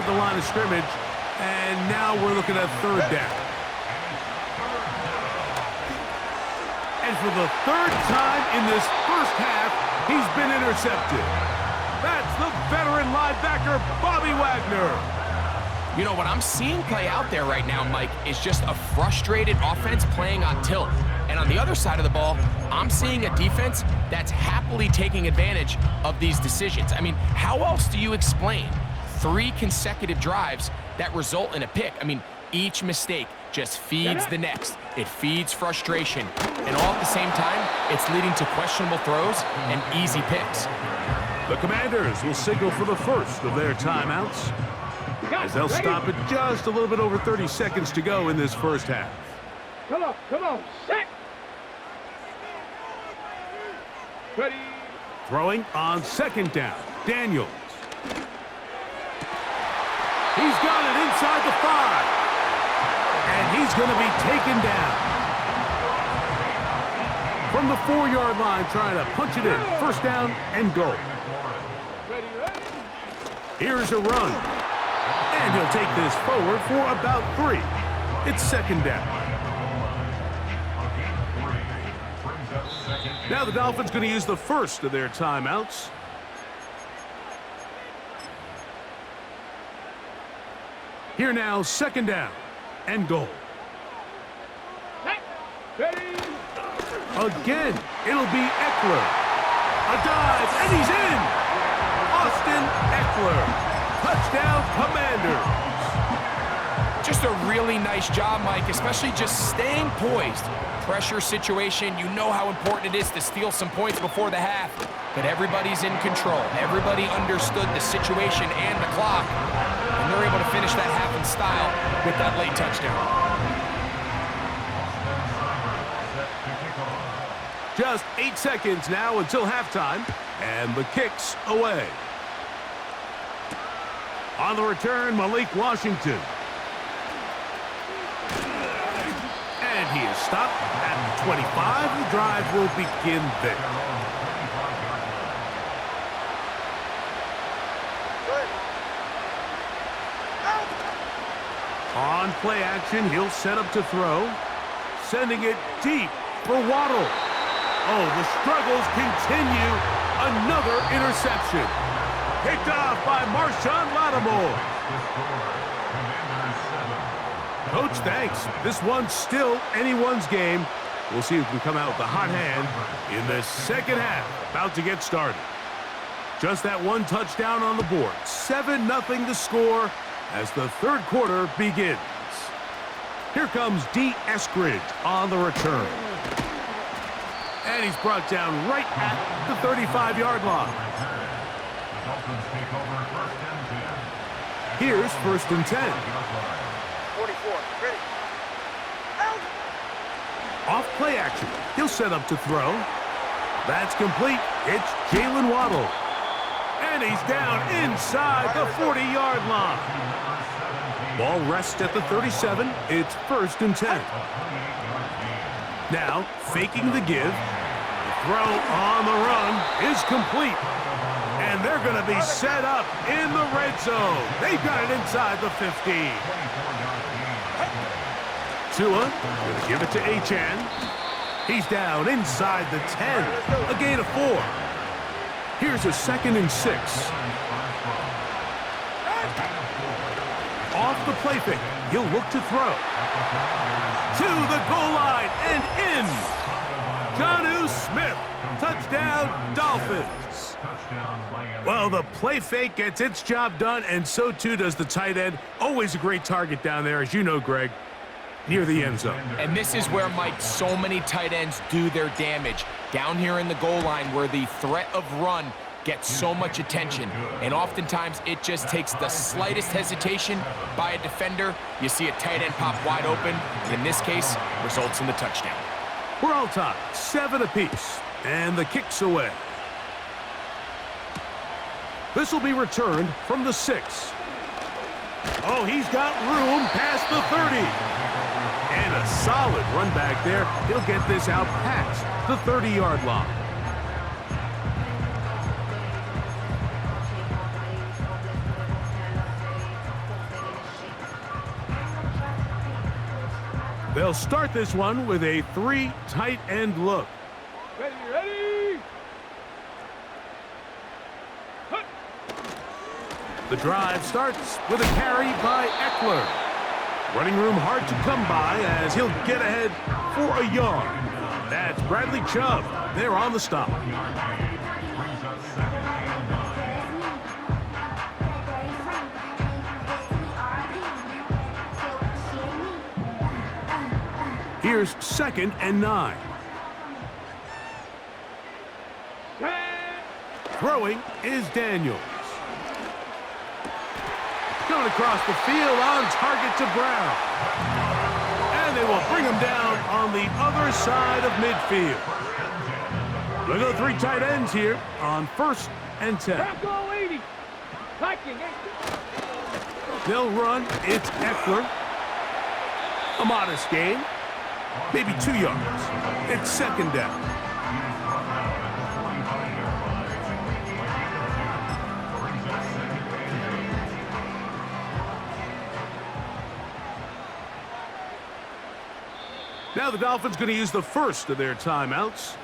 the line of scrimmage, and now we're looking at third down. And for the third time in this first half, he's been intercepted. That's the veteran linebacker, Bobby Wagner. You know, what I'm seeing play out there right now, Mike, is just a frustrated offense playing on tilt. And on the other side of the ball, I'm seeing a defense that's happily taking advantage of these decisions. I mean, how else do you explain 3 consecutive drives that result in a pick? I mean, each mistake just feeds the next. It feeds frustration. And all at the same time, it's leading to questionable throws and easy picks. The Commanders will signal for the first of their timeouts, as they'll stop it just a little bit over 30 seconds to go in this first half. Come on, set. Ready. Throwing on second down, Daniels. He's got it inside the 5. And he's going to be taken down. From the 4-yard line, trying to punch it in. First down and goal. Here's a run. And he'll take this forward for about 3. It's second down. Now the Dolphins going to use the first of their timeouts. Here now, second down and goal. Again, it'll be Eckler. A dive, and he's in. Austin Eckler. Touchdown, Commanders. Just a really nice job, Mike, especially just staying poised. Pressure situation, you know how important it is to steal some points before the half, but everybody's in control. Everybody understood the situation and the clock, and they're able to finish that half in style with that late touchdown. Just 8 seconds now until halftime, and the kick's away. On the return, Malik Washington. And he is stopped at the 25. The drive will begin there. On play action, he'll set up to throw. Sending it deep for Waddle. Oh, the struggles continue. Another interception. Picked off by Marshawn Lattimore. Coach, thanks. This one's still anyone's game. We'll see who can come out with a hot hand in the second half. About to get started. Just that one touchdown on the board. 7-0 the score as the third quarter begins. Here comes D. Eskridge on the return. And he's brought down right at the 35-yard line. Here's first and 10. 44, ready. Off play action. He'll set up to throw. That's complete. It's Jalen Waddle. And he's down inside the 40-yard line. Ball rests at the 37. It's first and 10. Now, faking the give. The throw on the run is complete. And they're going to be set up in the red zone. They've got it inside the 15. Tua going to give it to Achane. He's down inside the 10. A gain of 4. Here's a second and 6. Off the play fake. He'll look to throw. To the goal line and in. Jonnu Smith. Touchdown, Dolphins. Well, the play fake gets its job done, and so too does the tight end. Always a great target down there, as you know, Greg, near the end zone. And this is where, Mike, so many tight ends do their damage. Down here in the goal line where the threat of run gets so much attention. And oftentimes it just takes the slightest hesitation by a defender. You see a tight end pop wide open. And in this case, results in the touchdown. We're all tied, 7 apiece. And the kick's away. This will be returned from the 6. Oh, he's got room past the 30. And a solid run back there. He'll get this out past the 30-yard line. They'll start this one with a 3 tight end look. Ready, ready. Hut. The drive starts with a carry by Eckler. Running room hard to come by as he'll get ahead for a yard. That's Bradley Chubb. They're on the stop. Here's 2nd and 9. Throwing is Daniels. Going across the field on target to Brown. And they will bring him down on the other side of midfield. Look at the 3 tight ends here on 1st and 10. Go 80. They'll run. It's Eckler. A modest gain. Maybe 2 yards. It's 2nd down. Now the Dolphins going to use the first of their timeouts.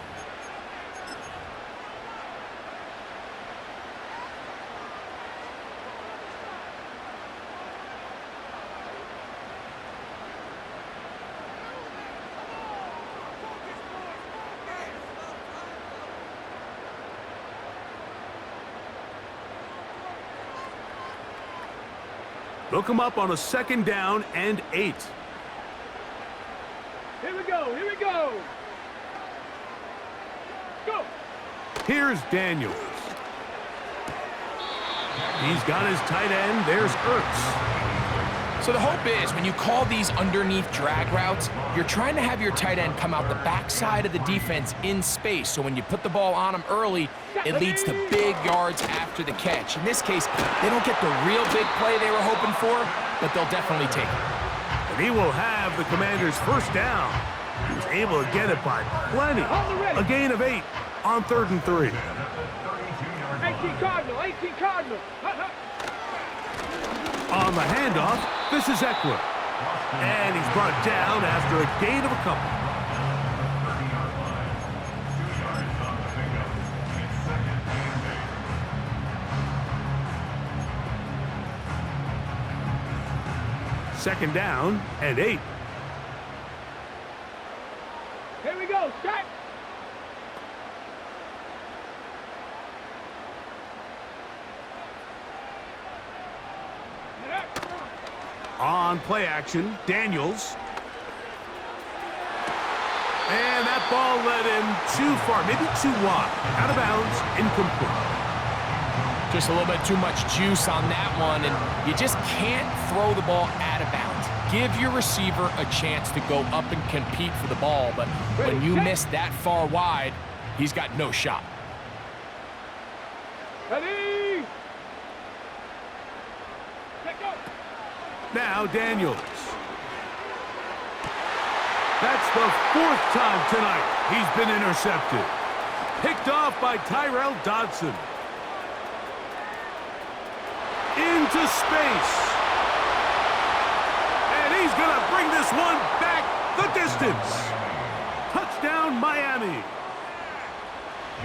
They'll come up on a 2nd down and 8. Here we go, here we go. Go. Here's Daniels. He's got his tight end. There's Ertz. So the hope is when you call these underneath drag routes, you're trying to have your tight end come out the backside of the defense in space. So when you put the ball on him early, it leads to big yards after the catch. In this case, they don't get the real big play they were hoping for, but they'll definitely take it. And he will have the Commanders' 1st down. He was able to get it by plenty. A gain of 8 on 3rd and 3. 18 Cardinal, 18 Cardinal. On the handoff, this is Eckler. And he's brought down after a gain of a couple. Second down and 8. Here we go, start. On play action, Daniels. And that ball led him too far, maybe too wide. Out of bounds, incomplete. Just a little bit too much juice on that one, and you just can't throw the ball out of bounds. Give your receiver a chance to go up and compete for the ball, but when you miss that far wide, he's got no shot. Ready. Let go. Now Daniels. That's the 4th time tonight he's been intercepted. Picked off by Tyrell Dodson. Into space. And he's going to bring this one back the distance. Touchdown, Miami.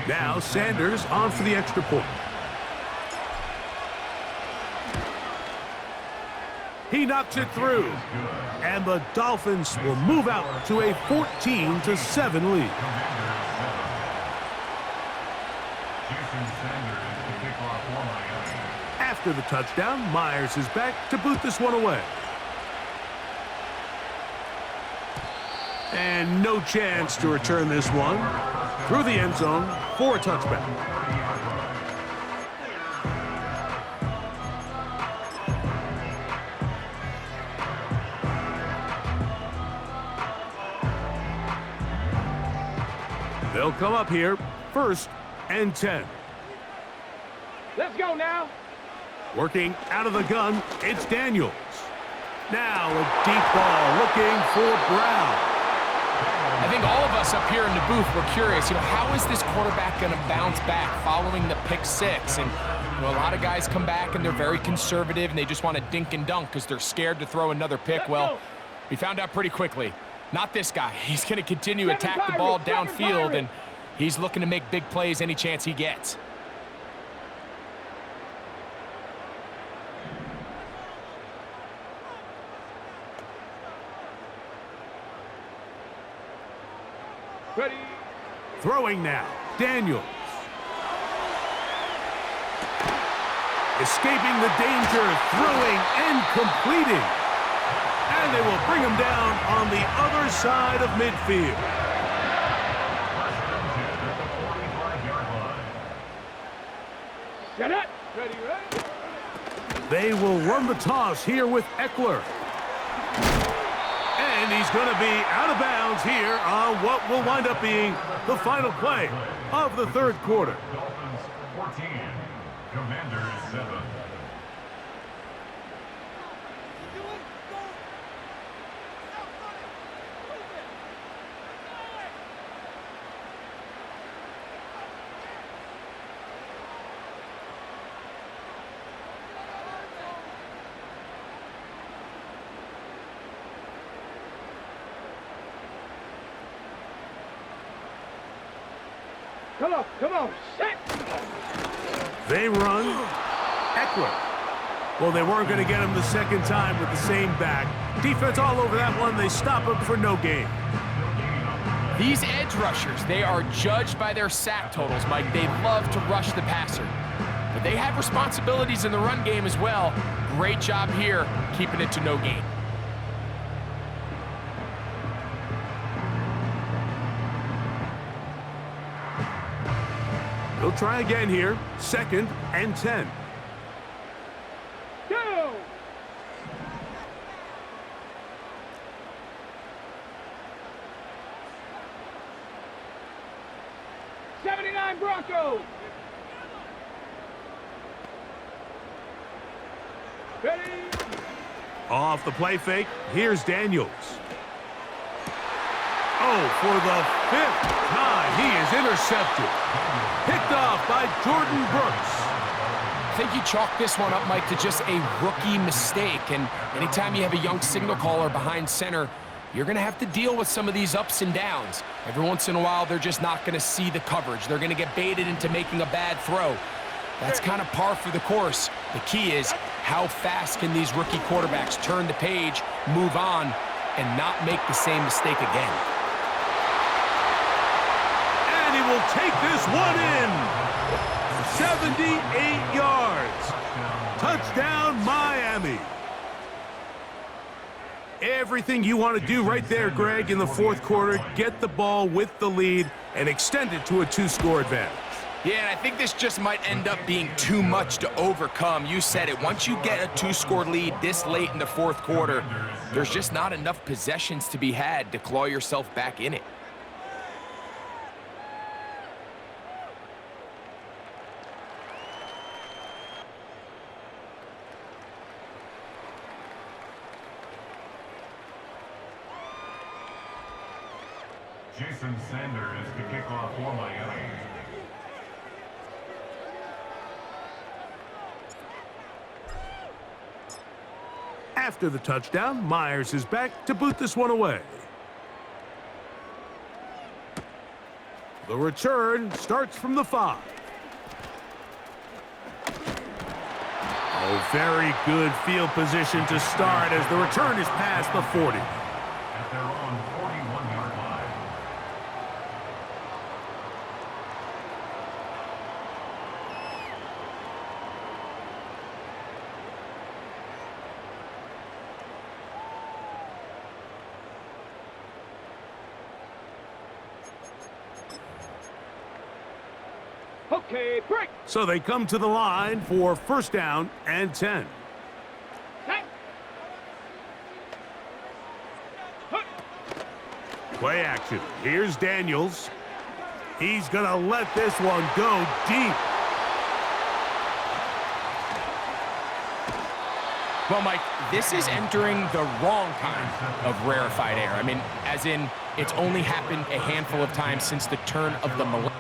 Now Sanders on for the extra point. He knocks it through. And the Dolphins will move out to a 14-7 lead. After the touchdown, Myers is back to boot this one away. And no chance to return this one through the end zone for a touchback. They'll come up here, 1st and 10. Let's go now. Working out of the gun, it's Daniels. Now a deep ball looking for Brown. I think all of us up here in the booth were curious, how is this quarterback going to bounce back following the pick 6? And, a lot of guys come back and they're very conservative and they just want to dink and dunk because they're scared to throw another pick. Well, we found out pretty quickly. Not this guy. He's going to continue to attack the ball downfield, and he's looking to make big plays any chance he gets. Ready. Throwing now, Daniels. Escaping the danger, throwing and completing. And they will bring him down on the other side of midfield. Set it. Ready, ready. They will run the toss here with Eckler. And he's going to be out of bounds here on what will wind up being the final play of the third quarter. Dolphins 14, Commanders 7. Come on, set. They run. Eckler. Well, they weren't going to get him the second time with the same back. Defense all over that one. They stop him for no gain. These edge rushers, they are judged by their sack totals, Mike. They love to rush the passer. But they have responsibilities in the run game as well. Great job here, keeping it to no gain. They'll try again here. 2nd and 10. Go. '79 Broncos. Ready. Off the play fake. Here's Daniels. Oh, for the 5th time, he is intercepted. Picked off by Jordan Brooks. I think you chalk this one up, Mike, to just a rookie mistake. And anytime you have a young signal caller behind center, you're going to have to deal with some of these ups and downs. Every once in a while, they're just not going to see the coverage. They're going to get baited into making a bad throw. That's kind of par for the course. The key is how fast can these rookie quarterbacks turn the page, move on, and not make the same mistake again. And he will take this one in. 78 yards. Touchdown, Miami. Everything you want to do right there, Greg, in the fourth quarter, get the ball with the lead and extend it to a 2-score advantage. Yeah, and I think this just might end up being too much to overcome. You said it. Once you get a 2-score lead this late in the fourth quarter, there's just not enough possessions to be had to claw yourself back in it. Jason Sanders to kick off for Miami. After the touchdown, Myers is back to boot this one away. The return starts from the 5. Oh, very good field position to start as the return is past the 40. At their own 41-yard line. Okay, break. So they come to the line for 1st down and 10. Set. Play action. Here's Daniels. He's going to let this one go deep. Well, Mike, this is entering the wrong kind of rarefied air. I mean, as in, it's only happened a handful of times since the turn of the millennium.